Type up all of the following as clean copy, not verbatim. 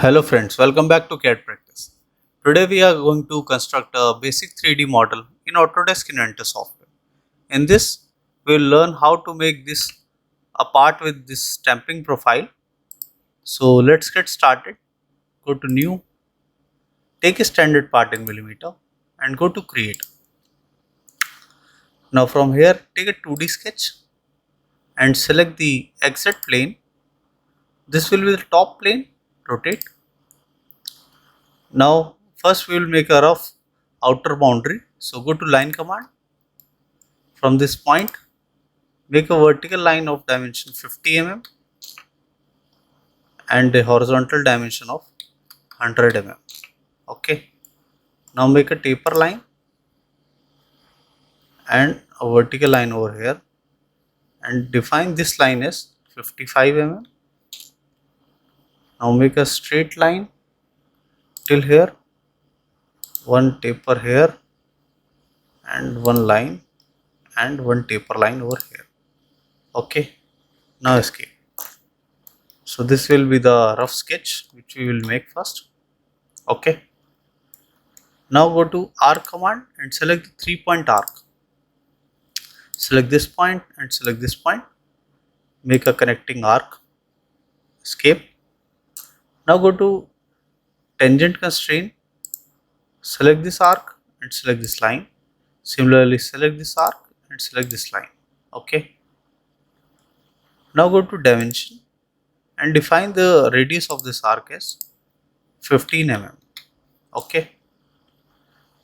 Hello friends, welcome back to CAD Practice. Today we are going to construct a basic 3D model in Autodesk Inventor software. In this, we will learn how to make this a part with this stamping profile. So let's get started. Go to New, take a standard part in millimeter and go to Create. Now from here, take a 2D sketch and select the exit plane. This will be the top plane, rotate. Now first we will make a rough outer boundary. So go to line command. From this point, make a vertical line of dimension 50 mm and a horizontal dimension of 100 mm. Okay. Now make a taper line and a vertical line over here and define this line as 55 mm. Now make a straight line till here, one taper here and one line and one taper line over here. Okay. Now escape. So this will be the rough sketch which we will make first. Okay. Now go to arc command and select the 3-point arc. Select this point and select this point. Make a connecting arc. Escape. Now go to tangent constraint. Select this arc and select this line. Similarly, select this arc and select this line. Okay. Now go to dimension and define the radius of this arc as 15 mm. Okay.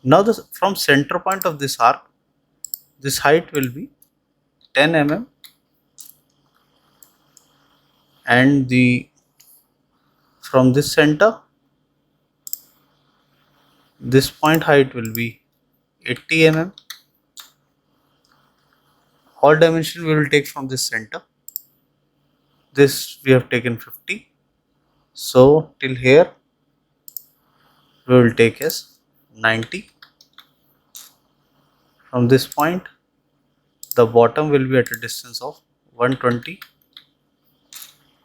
Now from center point of this arc, this height will be 10 mm and from this center, this point height will be 80 mm. All dimension we will take from this center. This we have taken 50. So till here we will take as 90. From this point, the bottom will be at a distance of 120.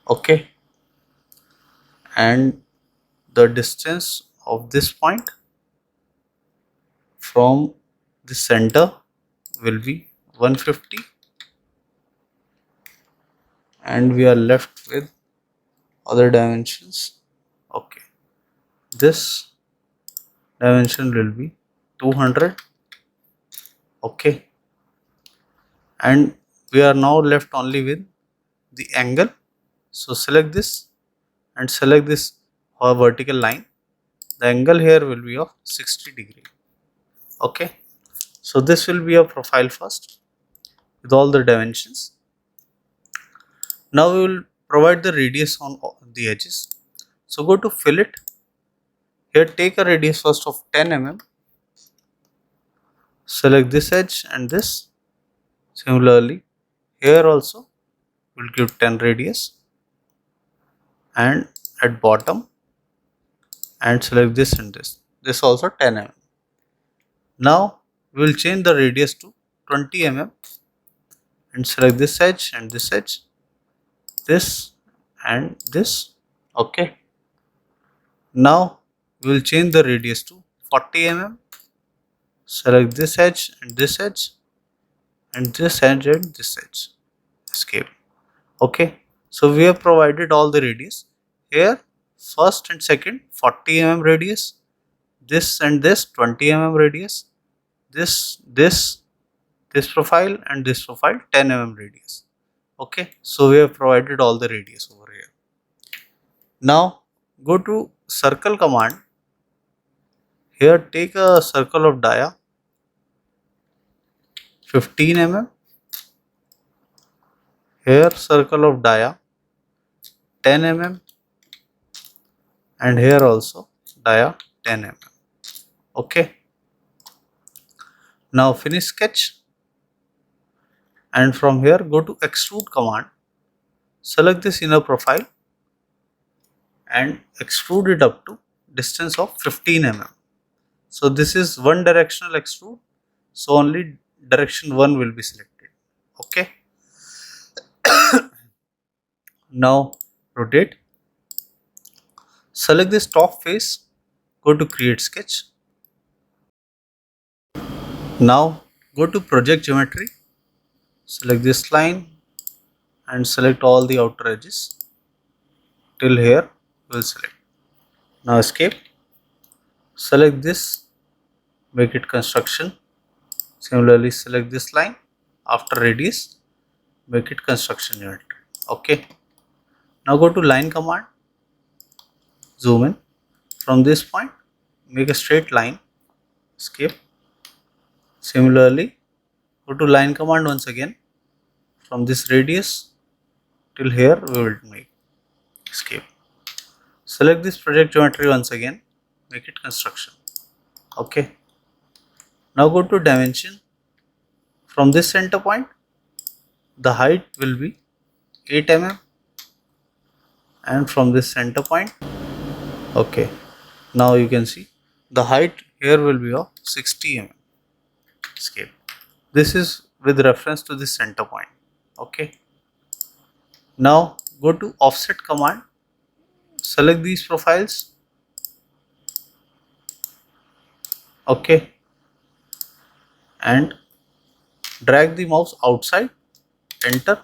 Okay. And the distance of this point from the center will be 150 and we are left with other dimensions. Okay, this dimension will be 200. Okay, and we are now left only with the angle. So select this and select this vertical line. The angle here will be of 60 degree. Okay, so this will be a profile first with all the dimensions. Now we will provide the radius on the edges. So go to fillet. Here take a radius first of 10 mm. Select this edge and this. Similarly, here also we will give 10 radius and at bottom and select this and this. This also 10 mm. Now we will change the radius to 20 mm and select this edge and this edge, this and this. Okay. Now we will change the radius to 40 mm. Select this edge and this edge and this edge and this edge. Escape. Okay. So we have provided all the radius. Here first and second 40 mm radius. This and this 20 mm radius. This profile and this profile 10 mm radius. Okay. So we have provided all the radius over here. Now go to circle command. Here take a circle of dia 15 mm. Here circle of dia 10 mm and here also dia 10 mm. Okay. Now finish sketch and from here go to extrude command. Select this inner profile and extrude it up to distance of 15 mm. So this is one directional extrude. So only direction 1 will be selected. Okay. Now rotate. Select this top face, go to create sketch. Now go to project geometry, select this line and select all the outer edges till here. We'll select. Now escape. Select this, make it construction. Similarly select this line, after radius make it construction geometry. Okay. Now go to line command, zoom in. From this point make a straight line, escape. Similarly go to line command once again, from this radius till here we will make, escape. Select this project geometry once again, make it construction. Okay. Now go to dimension. From this center point the height will be 8 mm and from this center point, okay, now you can see the height here will be of 60 mm, escape. This is with reference to this center point. Okay. Now go to offset command, select these profiles. Okay. And drag the mouse outside, enter,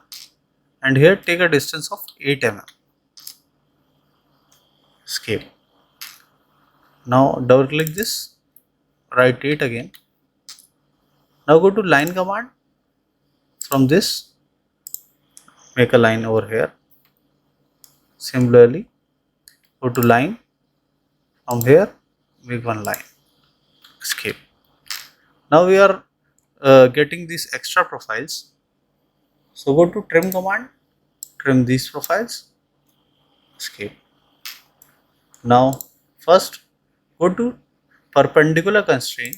and here take a distance of 8 mm, escape. Now double click this, write 8 again. Now go to line command, from this make a line over here. Similarly go to line, from here make one line, escape. Now we are getting these extra profiles, so go to trim command, trim these profiles, escape. Now first go to perpendicular constraint,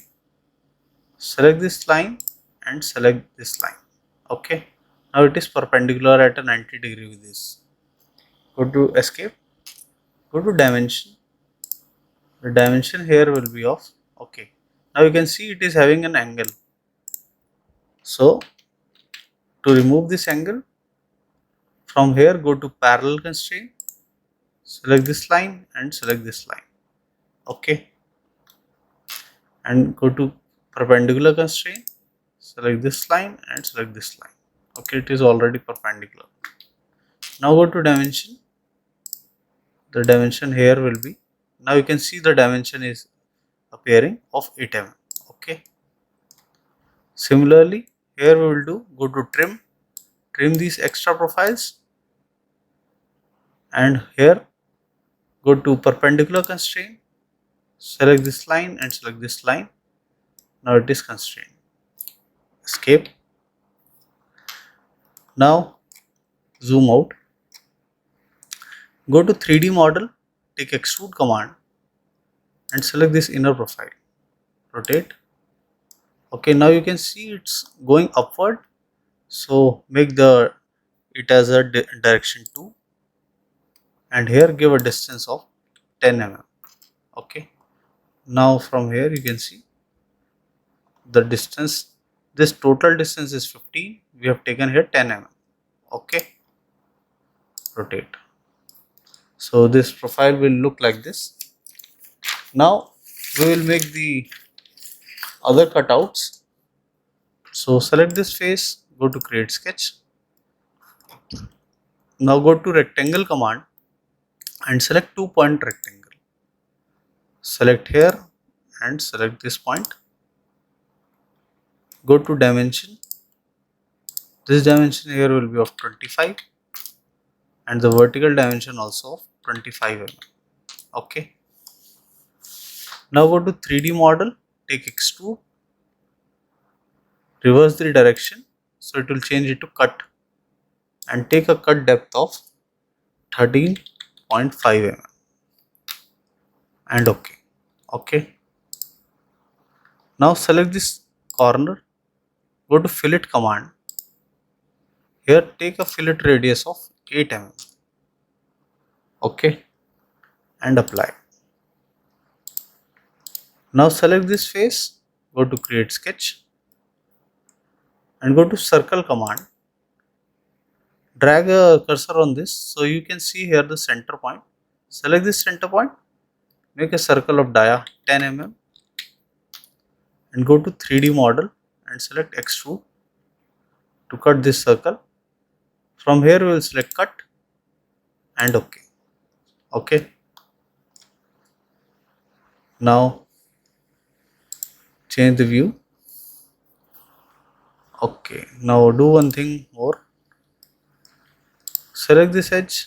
select this line and select this line. Okay. Now it is perpendicular at a 90° with this. Go to escape, go to dimension. The dimension here will be of, okay. Now you can see it is having an angle. So to remove this angle, from here go to parallel constraint, select this line and select this line. Okay. And go to perpendicular constraint, select this line and select this line. Okay, it is already perpendicular. Now go to dimension. The dimension here will be, now you can see the dimension is appearing of 8 mm. Okay. Similarly here we will do, go to trim, trim these extra profiles, and here go to perpendicular constraint, select this line and select this line. Now it is constrained, escape. Now zoom out, go to 3D model, take extrude command and select this inner profile, rotate. Okay, now you can see it's going upward, so make it as a direction 2 and here give a distance of 10 mm. Okay. Now from here you can see the distance, this total distance is 15, we have taken here 10 mm. Okay. Rotate. So this profile will look like this. Now we will make the other cutouts. So select this face, go to create sketch. Now go to rectangle command and select 2-point rectangle. Select here and select this point. Go to dimension. This dimension here will be of 25 and the vertical dimension also of 25 mm. Okay. Now go to 3D model, take extrude, reverse the direction, so it will change it to cut, and take a cut depth of 13.5 mm and okay. Okay. Now select this corner, go to fillet command. Here take a fillet radius of 8 mm. Okay. And apply. Now select this face, go to create sketch and go to circle command. Drag a cursor on this, so you can see here the center point. select this center point, make a circle of dia 10 mm and go to 3D model and select extrude to cut this circle. From here we will select cut and OK. Okay. Now change the view. Okay. Now do one thing more. Select this edge.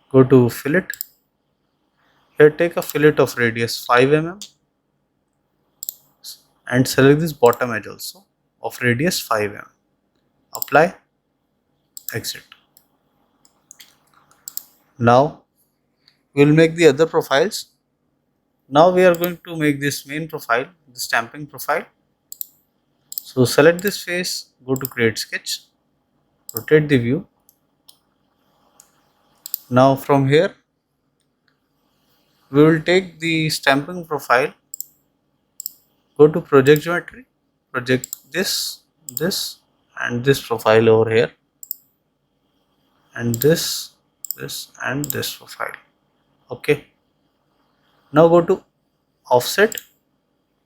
Go to fillet. Here take a fillet of radius 5 mm and select this bottom edge also of radius 5 mm. Apply, exit. Now we will make the other profiles. Now we are going to make this main profile, the stamping profile. So select this face, go to create sketch, rotate the view. Now from here we will take the stamping profile, go to project geometry, project this and this profile over here, and this and this profile. Okay. Now go to offset,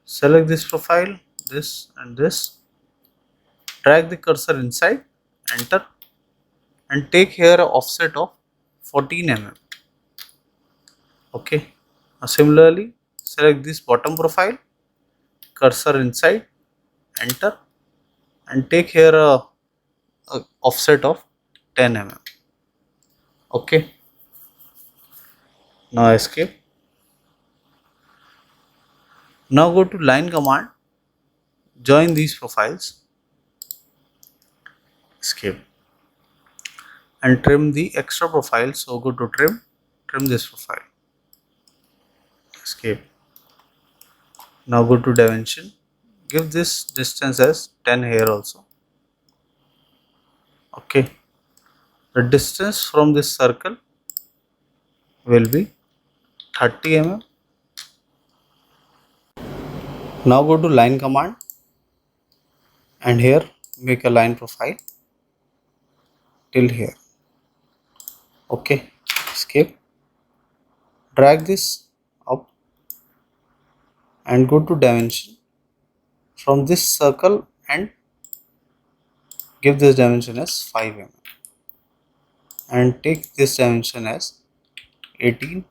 select this profile, this and this, drag the cursor inside, enter, and take here a offset of 14 mm. Okay. Now similarly select this bottom profile, cursor inside, enter, and take here a offset of 10 mm. Okay. Now escape. Now go to line command, join these profiles, escape, and trim the extra profile. So go to trim this profile, escape. Now go to dimension, give this distance as 10 here also. Okay. The distance from this circle will be 30 mm. Now go to line command and here make a line profile till here. Okay. Escape. Drag this up and go to dimension from this circle and give this dimension as 5 mm and take this dimension as 18.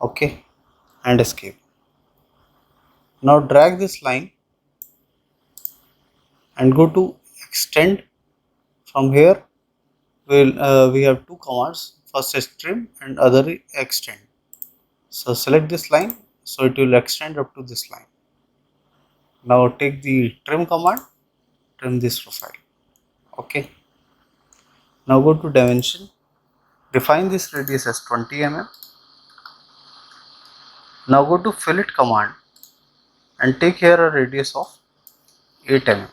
Okay, and escape. Now drag this line and go to extend. From here we have two commands, first is trim and other is extend. So select this line, so it will extend up to this line. Now take the trim command, trim this profile. Okay. Now go to dimension, define this radius as 20 mm. Now go to fillet command and take here a radius of 8 mm.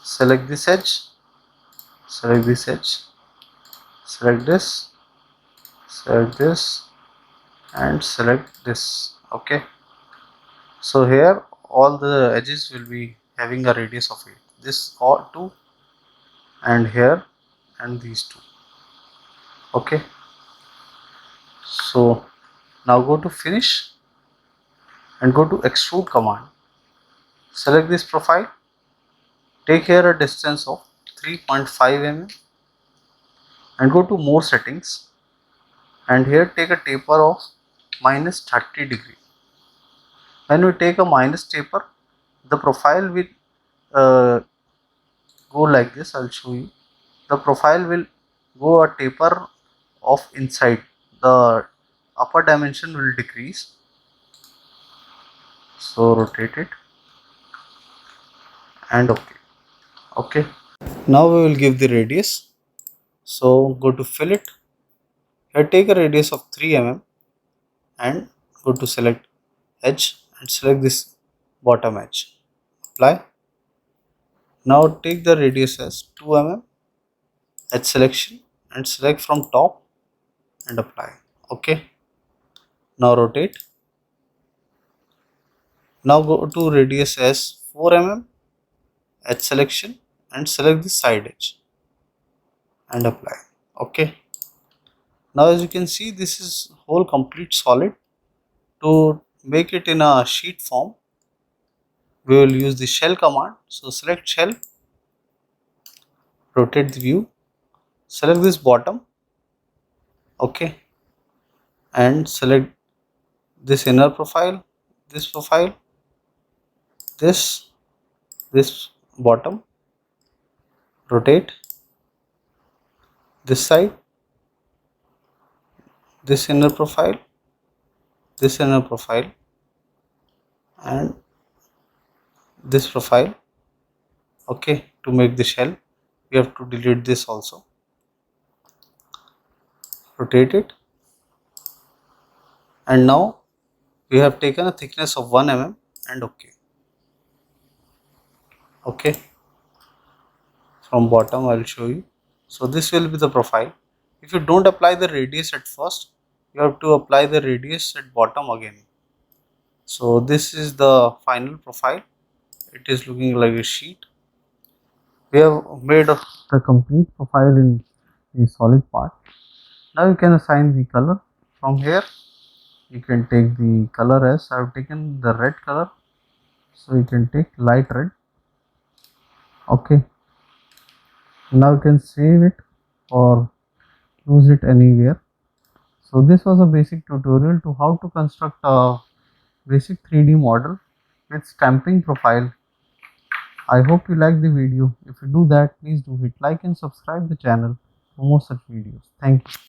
Select this edge, select this edge, select this, and select this. Okay. So here all the edges will be having a radius of 8. This all two, and here and these two. Okay. So now go to finish and go to extrude command. Select this profile, take here a distance of 3.5 mm and go to more settings, and here take a taper of minus 30 degree. When we take a minus taper, the profile will go like this. I'll show you. The profile will go a taper of inside. The upper dimension will decrease. So rotate it and OK. Okay. Now we will give the radius. So go to fillet. Here take a radius of 3 mm and go to select edge and select this bottom edge. Apply. Now take the radius as 2 mm, edge selection and select from top and apply. Okay. Now rotate. Now go to radius as 4 mm, edge selection and select the side edge and apply. Okay. Now as you can see, this is whole complete solid. To make it in a sheet form, we will use the shell command. So select shell, rotate the view, select this bottom, okay, and select this inner profile, this profile, this bottom, rotate this side, this inner profile, this inner profile, and this profile, okay. To make the shell, we have to delete this also, rotate it, and now we have taken a thickness of 1 mm and okay. From bottom I will show you. So this will be the profile. If you don't apply the radius at first, you have to apply the radius at bottom again. So this is the final profile. It is looking like a sheet. We have made the complete profile in the solid part. Now you can assign the color. From here you can take the color as I have taken the red color, so you can take light red, okay. Now you can save it or use it anywhere. So this was a basic tutorial to how to construct a basic 3D model with stamping profile. I hope you like the video. If you do that, please do hit like and subscribe the channel for more such videos. Thank you.